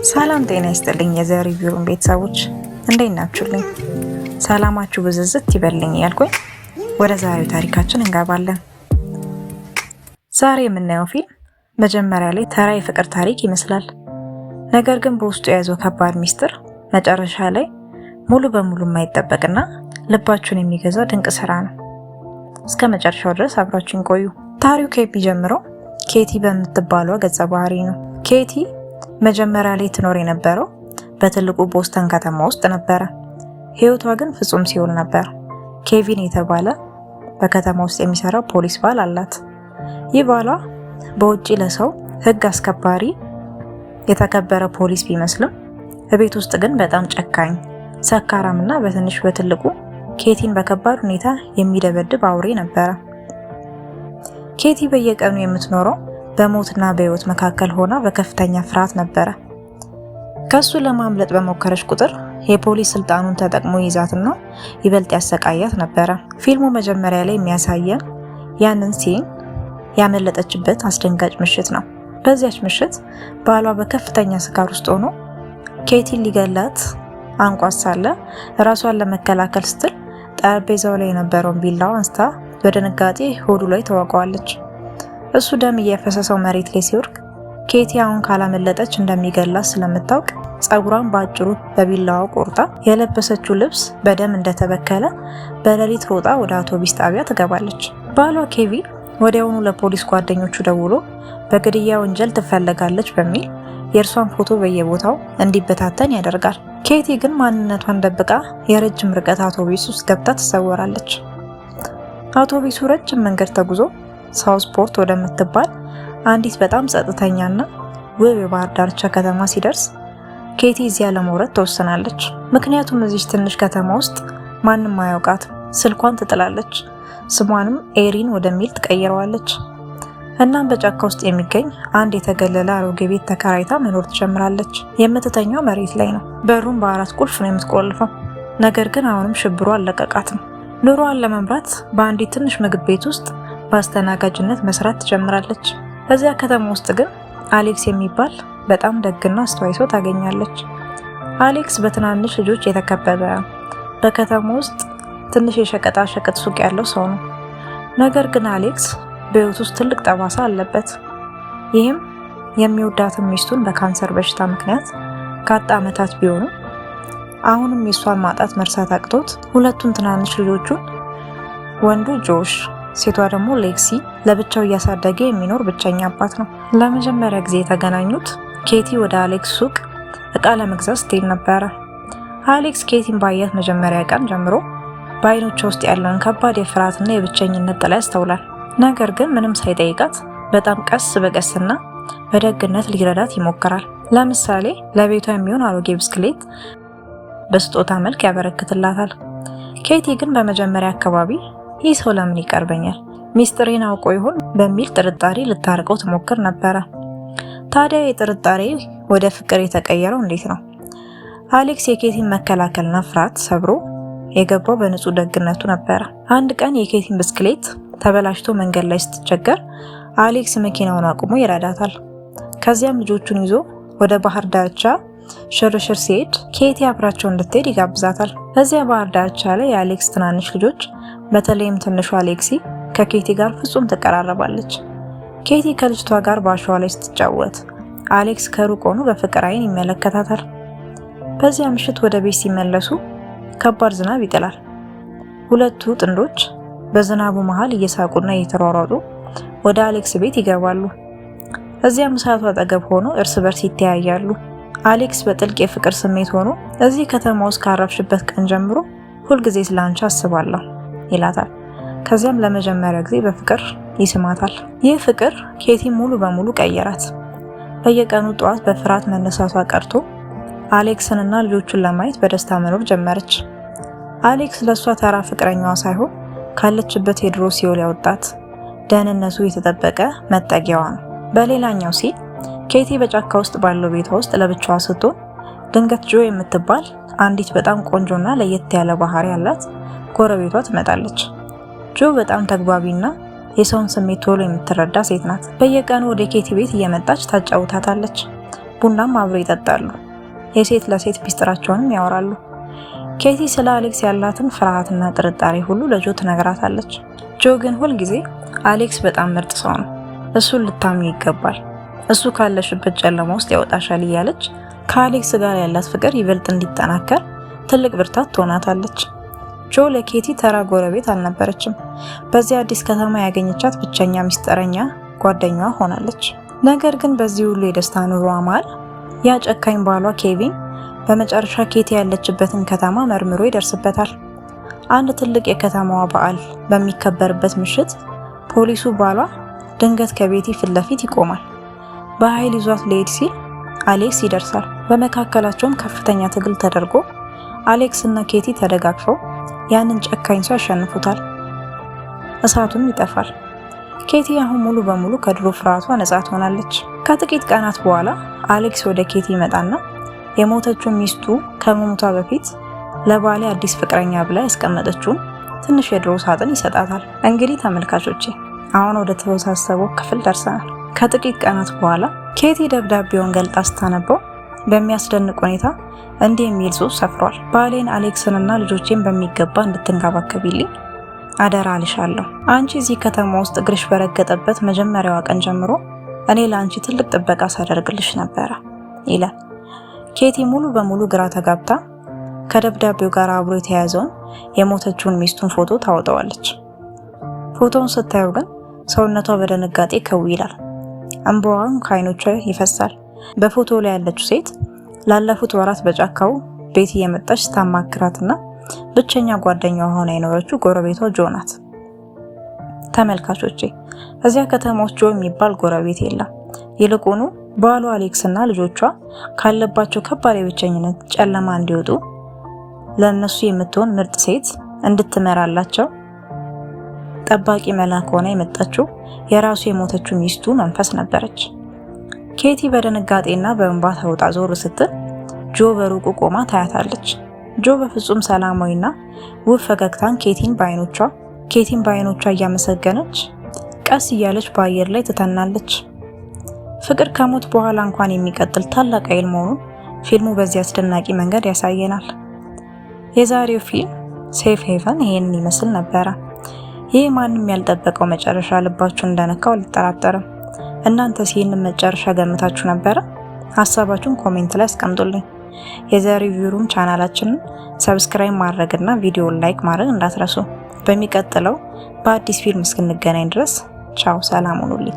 ሰላም ጤና ይስጥልኝ የዘሪቪው ቤተሰቦች እንዴት ናችሁልኝ? ሰላማችሁ ብዝዝት ይበልኝ እያልኩኝ ወደ ዛሬው ታሪካችን እንገባለን። ዛሬ የምናየው ፊልም መጀመሪያ ላይ ተራ የፍቅር ታሪክ ይመስላል። ነገር ግን በውስጡ የያዘው ከባድ ሚስጥር መጨረሻ ላይ ሙሉ በሙሉ የማይጠበቅና ልባችሁን የሚገዛ ድንቅ ስራ ነው። እስከ መጨረሻው ድረስ አብራችሁን ቆዩ። ታሪኩ የሚጀምረው ኬቲ በምትባለው ገጸ ባህሪ ነው። ኬቲ መጀመሪያ ላይ ትኖር የነበረው በትልቁ ቦስተን ከተማ ውስጥ ነበረ። ህይወቷ ግን ፍጹም ሲኦል ነበር። ኬቪን የተባለ በከተማ ውስጥ የሚሰራ ፖሊስ ባል አላት። ይህ ባሏ በውጪ ለሰው ህግ አስከባሪ የተከበረ ፖሊስ ቢመስልም በቤት ውስጥ ግን በጣም ጨካኝ፣ ሰካራምና በትንሽ በትልቁ ኬቲን በከባድ ሁኔታ የሚደበድብ አውሬ ነበረ። ኬቲ በየቀኑ የምትኖረው በሞትና በህይወት መካከል ሆና በከፍተኛ ፍርሃት ነበረ። ከሱ ለማምለጥ በሞከረች ቁጥር የፖሊስ ስልጣኑን ተጠቅሞ ይዛትና ይበልጥ ያሰቃያት ነበረ። ፊልሙ መጀመሪያ ላይ የሚያሳየን ያንን ሲን ያመለጠችበት አስደንጋጭ ምሽት ነው። በዚያች ምሽት ባሏ በከፍተኛ ስካር ውስጥ ሆኖ ኬቲን ሊገላት አንቋት ሳለ ራሷን ለመከላከል ስትል ጠረጴዛው ላይ የነበረውን ቢላዋ አንስታ በድንጋጤ ሆዱ ላይ ተወጋዋለች። እሱ ደም እየፈሰሰው መሬት ላይ ሲወርቅ ኬቲ አሁን ካላመለጠች እንደሚገላት ስለምታውቅ ጸጉሯን በአጭሩ በቢላዋው ቆርጣ የለበሰችው ልብስ በደም እንደተበከለ በሌሊት ሮጣ ወደ አውቶቡስ ጣቢያ ትገባለች። ባሏ ኬቪን ወዲያውኑ ለፖሊስ ጓደኞቹ ደውሎ በግድያ ወንጀል ትፈለጋለች በሚል የእርሷን ፎቶ በየቦታው እንዲበታተን ያደርጋል። ኬቲ ግን ማንነቷን ደብቃ የረጅም ርቀት አውቶቡስ ውስጥ ገብታ ትሰወራለች። አውቶቡሱ ረጅም መንገድ ተጉዞ ሳውስፖርት ወደምትባል አንዲት በጣም ጸጥተኛና ውብ የባህር ዳርቻ ከተማ ሲደርስ ኬቲ እዚያ ለመውረድ ተወስናለች። ምክንያቱም እዚህ ትንሽ ከተማ ውስጥ ማንም አያውቃትም። ስልኳን ትጥላለች፣ ስሟንም ኤሪን ወደሚል ትቀይረዋለች። እናም በጫካ ውስጥ የሚገኝ አንድ የተገለለ አሮጌ ቤት ተከራይታ መኖር ትጀምራለች። የምትተኛው መሬት ላይ ነው። በሩን በ4 ቁልፍ ነው የምትቆልፈው። ነገር ግን አሁንም ሽብሩ አልለቀቃትም። ኑሮዋን ለመምራት በአንዲት ትንሽ ምግብ ቤት ውስጥ በአስተናጋጅነት መስራት ትጀምራለች። በዚያ ከተማ ውስጥ ግን አሌክስ የሚባል በጣም ደግና አስተዋይ ሰው ታገኛለች። አሌክስ በትናንሽ ልጆች የተከበበ በከተማ ውስጥ ትንሽ የሸቀጣ ሸቀጥ ሱቅ ያለው ሰው ነው። ነገር ግን አሌክስ በህይወት ውስጥ ትልቅ ጠባሳ አለበት። ይህም የሚወዳትን ሚስቱን በካንሰር በሽታ ምክንያት ካጣ ዓመታት ቢሆኑ አሁንም የሷን ማጣት መርሳት አቅቶት ሁለቱን ትናንሽ ልጆቹን ወንዱ ጆሽ ሴቷ ደግሞ ሌክሲ ለብቻው እያሳደገ የሚኖር ብቸኛ አባት ነው። ለመጀመሪያ ጊዜ የተገናኙት ኬቲ ወደ አሌክስ ሱቅ እቃ ለመግዛት ስትሄድ ነበረ። አሌክስ ኬቲን ባያት መጀመሪያ ቀን ጀምሮ በአይኖቿ ውስጥ ያለውን ከባድ የፍርሃትና የብቸኝነት ጥላ ያስተውላል። ነገር ግን ምንም ሳይጠይቃት በጣም ቀስ በቀስና በደግነት ሊረዳት ይሞክራል። ለምሳሌ ለቤቷ የሚሆን አሮጌ ብስክሌት በስጦታ መልክ ያበረክትላታል። ኬቲ ግን በመጀመሪያ አካባቢ ይህ ሰው ለምን ይቀርበኛል? ሚስጥሬን አውቆ ይሆን በሚል ጥርጣሬ ልታርቀው ትሞክር ነበረ። ታዲያ የጥርጣሬ ወደ ፍቅር የተቀየረው እንዴት ነው? አሌክስ የኬቲን መከላከልና ፍርሃት ሰብሮ የገባው በንጹህ ደግነቱ ነበረ። አንድ ቀን የኬቲን ብስክሌት ተበላሽቶ መንገድ ላይ ስትቸገር አሌክስ መኪናውን አቁሞ ይረዳታል። ከዚያም ልጆቹን ይዞ ወደ ባህር ዳርቻ ሽርሽር ሲሄድ ኬቲ አብራቸው እንድትሄድ ይጋብዛታል። በዚያ ባህር ዳርቻ ላይ የአሌክስ ትናንሽ ልጆች በተለይም ትንሿ አሌክሲ ከኬቲ ጋር ፍጹም ትቀራረባለች። ኬቲ ከልጅቷ ጋር በአሸዋ ላይ ስትጫወት አሌክስ ከሩቅ ሆኖ በፍቅር አይን ይመለከታታል። በዚያ ምሽት ወደ ቤት ሲመለሱ ከባድ ዝናብ ይጥላል። ሁለቱ ጥንዶች በዝናቡ መሃል እየሳቁና እየተሯሯጡ ወደ አሌክስ ቤት ይገባሉ። እዚያም እሳቱ አጠገብ ሆኖ እርስ በርስ ይተያያሉ። አሌክስ በጥልቅ የፍቅር ስሜት ሆኖ እዚህ ከተማ ውስጥ ካረፍሽበት ቀን ጀምሮ ሁልጊዜ ስላንቺ አስባለሁ ይላታል። ከዚያም ለመጀመሪያ ጊዜ በፍቅር ይስማታል። ይህ ፍቅር ኬቲ ሙሉ በሙሉ ቀየራት። በየቀኑ ጠዋት በፍርሃት መነሳቷ ቀርቶ አሌክስንና ልጆቹን ለማየት በደስታ መኖር ጀመረች። አሌክስ ለሷ ተራ ፍቅረኛዋ ሳይሆን ካለችበት የድሮ ሲኦል ያወጣት ደህንነቱ የተጠበቀ መጠጊያዋ ነው። በሌላኛው ሲል ኬቲ በጫካ ውስጥ ባለው ቤቷ ውስጥ ለብቻዋ ስትሆን ድንገት ጆ የምትባል አንዲት በጣም ቆንጆና ለየት ያለ ባህሪ ያላት ጎረቤቷ ትመጣለች። ጆ በጣም ተግባቢና የሰውን ስሜት ቶሎ የምትረዳ ሴት ናት። በየቀኑ ወደ ኬቲ ቤት እየመጣች ታጫውታታለች። ቡናም አብሮ ይጠጣሉ። የሴት ለሴት ሚስጥራቸውንም ያወራሉ። ኬቲ ስለ አሌክስ ያላትን ፍርሃትና ጥርጣሬ ሁሉ ለጆ ትነግራታለች። ጆ ግን ሁልጊዜ አሌክስ በጣም ምርጥ ሰው ነው፣ እሱን ልታምኚ ይገባል፣ እሱ ካለሽበት ጨለማ ውስጥ ያወጣሻል እያለች ከአሌክስ ጋር ያላት ፍቅር ይበልጥ እንዲጠናከር ትልቅ ብርታት ትሆናታለች። ጆ ለኬቲ ተራ ጎረቤት አልነበረችም። በዚህ አዲስ ከተማ ያገኘቻት ብቸኛ ሚስጥረኛ ጓደኛዋ ሆናለች። ነገር ግን በዚህ ሁሉ የደስታ ኑሮ መሃል ያ ጨካኝ ባሏ ኬቪን በመጨረሻ ኬቲ ያለችበትን ከተማ መርምሮ ይደርስበታል። አንድ ትልቅ የከተማዋ በዓል በሚከበርበት ምሽት ፖሊሱ ባሏ ድንገት ከቤቲ ፊት ለፊት ይቆማል። በኃይል ይዟት ሊሄድ ሲል አሌክስ ይደርሳል። በመካከላቸውም ከፍተኛ ትግል ተደርጎ አሌክስ እና ኬቲ ተደጋግፈው ያንን ጨካኝ ሰው ያሸንፉታል። እሳቱም ይጠፋል። ኬቲ አሁን ሙሉ በሙሉ ከድሮ ፍርሃቷ ነጻ ትሆናለች። ከጥቂት ቀናት በኋላ አሌክስ ወደ ኬቲ ይመጣና የሞተችው ሚስቱ ከመሞቷ በፊት ለባሌ አዲስ ፍቅረኛ ብላ ያስቀመጠችውን ትንሽ የድሮ ሳጥን ይሰጣታል። እንግዲህ ተመልካቾቼ አሁን ወደ ተወሳሰበው ክፍል ደርሰናል። ከጥቂት ቀናት በኋላ ኬቲ ደብዳቤውን ገልጣ ስታነበው በሚያስደንቅ ሁኔታ እንዲህ የሚል ጽሑፍ ሰፍሯል። ባሌን አሌክስንና ልጆቼን በሚገባ እንድትንከባከቢልኝ አደራ አልሻለሁ። አንቺ እዚህ ከተማ ውስጥ እግርሽ በረገጠበት መጀመሪያዋ ቀን ጀምሮ እኔ ለአንቺ ትልቅ ጥበቃ ሳደርግልሽ ነበረ ይላል። ኬቲ ሙሉ በሙሉ ግራ ተጋብታ ከደብዳቤው ጋር አብሮ የተያያዘውን የሞተችውን ሚስቱን ፎቶ ታወጣዋለች። ፎቶውን ስታየው ግን ሰውነቷ በድንጋጤ ከው ይላል። እንባዋም ከዓይኖቿ ይፈሳል። በፎቶ ላይ ያለችው ሴት ላለፉት ወራት በጫካው ቤት እየመጣች ስታማክራትና ብቸኛ ጓደኛዋ ሆና የኖረችው ጎረቤቷ ጆ ናት። ተመልካቾቼ እዚያ ከተማ ውስጥ ጆ የሚባል ጎረቤት የለም። ይልቁኑ ባሏ አሌክስና ልጆቿ ካለባቸው ከባድ የብቸኝነት ጨለማ እንዲወጡ ለነሱ የምትሆን ምርጥ ሴት እንድትመራላቸው ጠባቂ መልአክ ሆና የመጣችው የራሱ የሞተችው ሚስቱ መንፈስ ነበረች። ኬቲ በድንጋጤና በእንባ ተውጣ ዞር ስትል ጆ በሩቁ ቆማ ታያታለች። ጆ በፍጹም ሰላማዊና ውብ ፈገግታን ኬቲን በዓይኖቿ እያመሰገነች ቀስ እያለች በአየር ላይ ትተናለች። ፍቅር ከሞት በኋላ እንኳን የሚቀጥል ታላቅ ኃይል መሆኑን ፊልሙ በዚህ አስደናቂ መንገድ ያሳየናል። የዛሬው ፊልም ሴፍ ሄቨን ይሄንን ይመስል ነበረ። ይህ ማንም ያልጠበቀው መጨረሻ ልባችሁን እንደነካው አልጠራጠርም። እናንተስ ይህንን መጨረሻ ገምታችሁ ነበረ? ሀሳባችሁን ኮሜንት ላይ አስቀምጡልኝ። የዛሬው ቪዲዮም ቻናላችንን ሰብስክራይብ ማድረግና ቪዲዮውን ላይክ ማድረግ እንዳትረሱ። በሚቀጥለው በአዲስ ፊልም እስክንገናኝ ድረስ ቻው፣ ሰላም ሁኑልኝ።